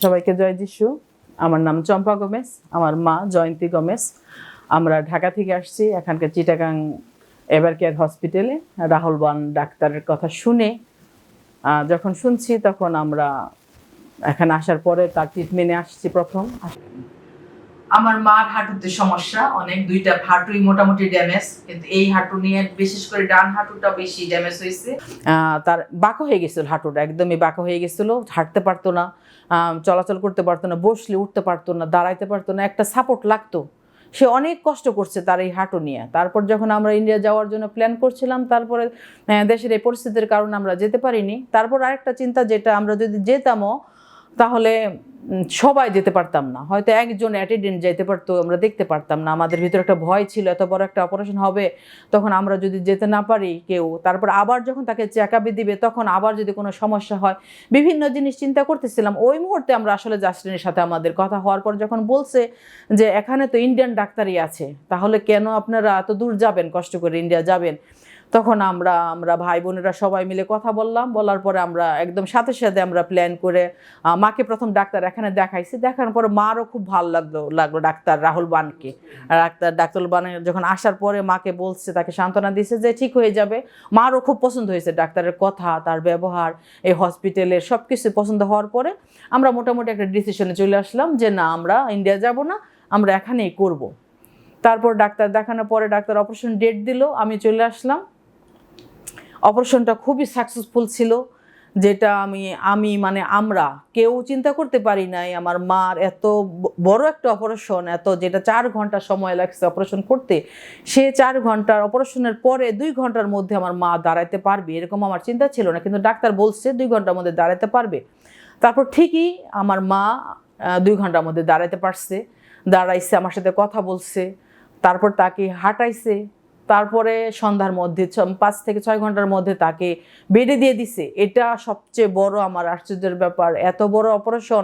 সবাইকে জয় যিশু। আমার নাম চম্পা গোমেজ, আমার মা জয়ন্তী গোমেজ। আমরা ঢাকা থেকে আসছি এখানকার চিটাগাং এভার কেয়ার হসপিটালে। রাহুল বান ডাক্তারের কথা শুনে যখন শুনছি তখন আমরা এখানে আসার পরে তার ট্রিটমেন্টে আসছি। প্রথম আমার মার হাঁটুতে সমস্যা অনেক, দুইটা হাঁটুই মোটামুটি ড্যামেজ, কিন্তু এই হাঁটু নিয়ে বিশেষ করে ডান হাঁটুটা বেশি ড্যামেজ হয়েছে। তার বাঁকা হয়ে গেছিল, হাঁটুটা একদমই বাঁকা হয়ে গেছিল, হাঁটতে পারতো না, চলাচল করতে পারতো না, বসলে উঠতে পারতো না, দাঁড়াইতে পারতো না, একটা সাপোর্ট লাগতো। সে অনেক কষ্ট করছে তার এই হাঁটু নিয়ে। তারপর যখন আমরা ইন্ডিয়া যাওয়ার জন্য প্ল্যান করছিলাম, তারপরে দেশের এই পরিস্থিতির কারণে আমরা যেতে পারিনি। তারপর আরেকটা চিন্তা, যেটা আমরা যদি যেতামও তাহলে সবাই যেতে পারতাম না, হয়তো একজন অ্যাটেন্ডেন্ট যেতে পারতো, আমরা দেখতে পারতাম না। আমাদের ভিতরে একটা ভয় ছিল, এত বড় একটা অপারেশন হবে, তখন আমরা যদি যেতে না পারি কেউ, তারপর আবার যখন তাকে চেক আপে দিবে তখন আবার যদি কোনো সমস্যা হয়, বিভিন্ন জিনিস চিন্তা করতেছিলাম। ওই মুহূর্তে আমরা আসলে জাস্টিনের সাথে আমাদের কথা হওয়ার পর যখন বলছে যে এখানে তো ইন্ডিয়ান ডাক্তারই আছে, তাহলে কেন আপনারা এত দূর যাবেন, কষ্ট করে ইন্ডিয়া যাবেন, তখন আমরা ভাই বোনেরা সবাই মিলে কথা বললাম। বলার পরে আমরা একদম সাথে সাথে আমরা প্ল্যান করে মাকে প্রথম ডাক্তার এখানে দেখাইছি। দেখার পরে মারও খুব ভালো লাগলো ডাক্তার রাহুল বানকে। ডাক্তার বানের যখন আসার পরে মাকে বলছে, তাকে সান্ত্বনা দিয়েছে যে ঠিক হয়ে যাবে। মারও খুব পছন্দ হয়েছে ডাক্তারের কথা, তার ব্যবহার, এই হসপিটালের সব কিছু পছন্দ হওয়ার পরে আমরা মোটামুটি একটা ডিসিশনে চলে আসলাম যে না, আমরা ইন্ডিয়া যাব না, আমরা এখানেই করব। তারপর ডাক্তার দেখানোর পরে ডাক্তার অপারেশন ডেট দিল, আমি চলে আসলাম। অপারেশনটা খুবই সাকসেসফুল ছিল, যেটা আমি মানে আমরা কেউ চিন্তা করতে পারি নাই। আমার মার এত বড় একটা অপারেশন, যেটা 4 ঘন্টা সময় লাগছে অপারেশন করতে, সে 4 ঘন্টার অপারেশনের পরে 2 ঘন্টার মধ্যে আমার মা দাঁড়াতে পারবে, এরকম আমার চিন্তা ছিল না, কিন্তু ডাক্তার বলছে 2 ঘন্টার মধ্যে দাঁড়াতে পারবে। তারপর ঠিকই আমার মা 2 ঘন্টার মধ্যে দাঁড়াতে পারছে, দাঁড়াইছে, আমার সাথে কথা বলছে, তারপর তাকে হাঁটাইছে। তারপরে সন্ধ্যার মধ্যে 5 থেকে 6 ঘন্টার মধ্যে তাকে বেডে দিয়ে দিছে। এটা সবচেয়ে বড় আমার আশ্চর্যের ব্যাপার, এত বড় অপারেশন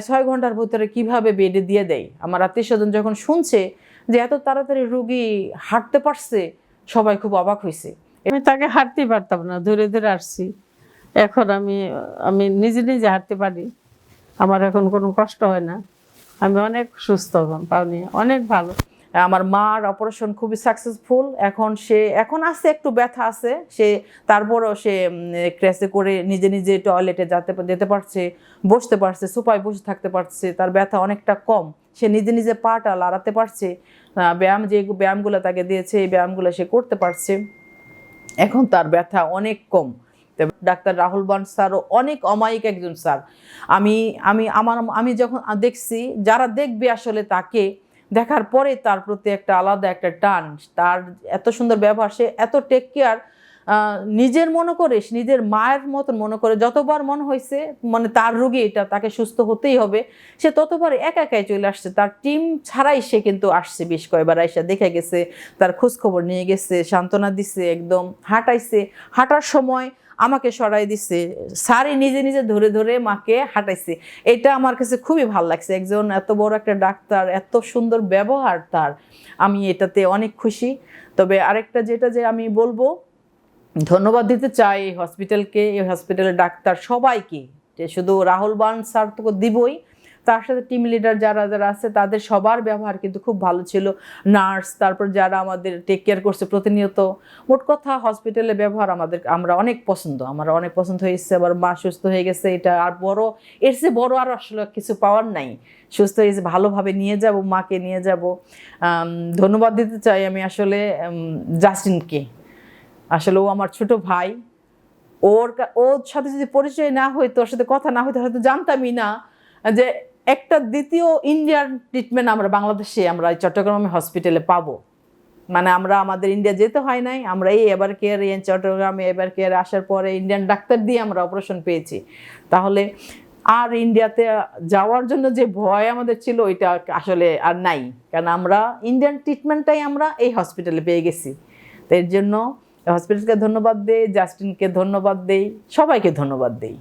6 ঘন্টার ভিতরে কিভাবে বেডে দিয়ে দেয়। আমার আত্মীয় স্বজন যখন শুনছে যে এত তাড়াতাড়ি রুগী হাঁটতে পারছে, সবাই খুব অবাক হয়েছে। আমি তাকে হাঁটতে পারতাম না, ধরে ধরে আসছি। এখন আমি নিজে নিজে হাঁটতে পারি, আমার এখন কোনো কষ্ট হয় না, আমি অনেক সুস্থ, এখন পাওনি অনেক ভালো। আমার মার অপারেশন খুবই সাকসেসফুল। এখন আছে, একটু ব্যথা আছে, তারপরও সে ক্রেসে করে নিজে নিজে টয়লেটে যেতে পারছে, বসতে পারছে, সোফায় বসে থাকতে পারছে, তার ব্যথা অনেকটা কম, সে নিজে নিজে পাটা লাড়াতে পারছে। যে ব্যায়ামগুলো তাকে দিয়েছে, এই ব্যায়ামগুলো সে করতে পারছে, এখন তার ব্যথা অনেক কম। ডাক্তার রাহুল বান স্যারও অনেক অমায়িক একজন স্যার। আমি যখন দেখছি, যারা দেখবে আসলে তাকে দেখার পরে তার প্রতি একটা আলাদা একটা টান, তার এত সুন্দর ব্যবহার, সে এত টেক কেয়ার, নিজের মনে করে, নিজের মায়ের মতন মনে করে। যতবার মনে হয়েছে মানে তার রোগী এটা, তাকে সুস্থ হতেই হবে, সে ততবার একাই চলে আসছে, তার টিম ছাড়াই সে কিন্তু আসছে। বেশ কয়েকবার এসে দেখে গেছে, তার খোঁজখবর নিয়ে গেছে, সান্ত্বনা দিচ্ছে, একদম হাঁটাইছে। হাঁটার সময় আমাকে সরাই দিচ্ছে, স্যারই নিজে নিজে ধরে ধরে মাকে হাঁটাইছে। এটা আমার কাছে খুবই ভালো লাগছে। একজন এত বড় একটা ডাক্তার, এত সুন্দর ব্যবহার তার, আমি এটাতে অনেক খুশি। তবে আরেকটা যেটা যে আমি বলবো, ধন্যবাদ দিতে চাই এই হসপিটালকে, এই হসপিটালের ডাক্তার সবাইকে। শুধু রাহুল বান স্যার তো দিবই, তার সাথে টিম লিডার যারা যারা আছে তাদের সবার ব্যবহার কিন্তু খুব ভালো ছিল। নার্স, তারপর যারা আমাদের টেক কেয়ার করছে প্রতিনিয়ত, মোট কথা হসপিটালের ব্যবহার আমরা অনেক পছন্দ হয়েছে। আবার মা সুস্থ হয়ে গেছে, এটা আর বড়, এর চেয়ে বড় আর আসলে কিছু পাওয়ার নাই। সুস্থ হয়েছে, ভালোভাবে নিয়ে যাব, মাকে নিয়ে যাব। ধন্যবাদ দিতে চাই আমি আসলে জাস্টিনকে। আসলে ও আমার ছোট ভাই, ওর সাথে যদি পরিচয় না হইতো, ওর সাথে কথা না হইতো, হয়তো জানতামই না যে একটা দ্বিতীয় ইন্ডিয়ান ট্রিটমেন্ট আমরা বাংলাদেশে, আমরা চট্টগ্রামে হসপিটালে পাবো। মানে আমাদের ইন্ডিয়া যেতে হয় নাই, আমরা এই এভার কেয়ার, চট্টগ্রামে এভার কেয়ারে আসার পরে ইন্ডিয়ান ডাক্তার দিয়ে আমরা অপারেশন পেয়েছি। তাহলে আর ইন্ডিয়াতে যাওয়ার জন্য যে ভয় আমাদের ছিল, ওইটা আসলে আর নাই, কারণ আমরা ইন্ডিয়ান ট্রিটমেন্টটাই আমরা এই হসপিটালে পেয়ে গেছি। তো এর জন্য হসপিটালকে ধন্যবাদ দেই, জাস্টিনকে ধন্যবাদ দেই, সবাইকে ধন্যবাদ দেই।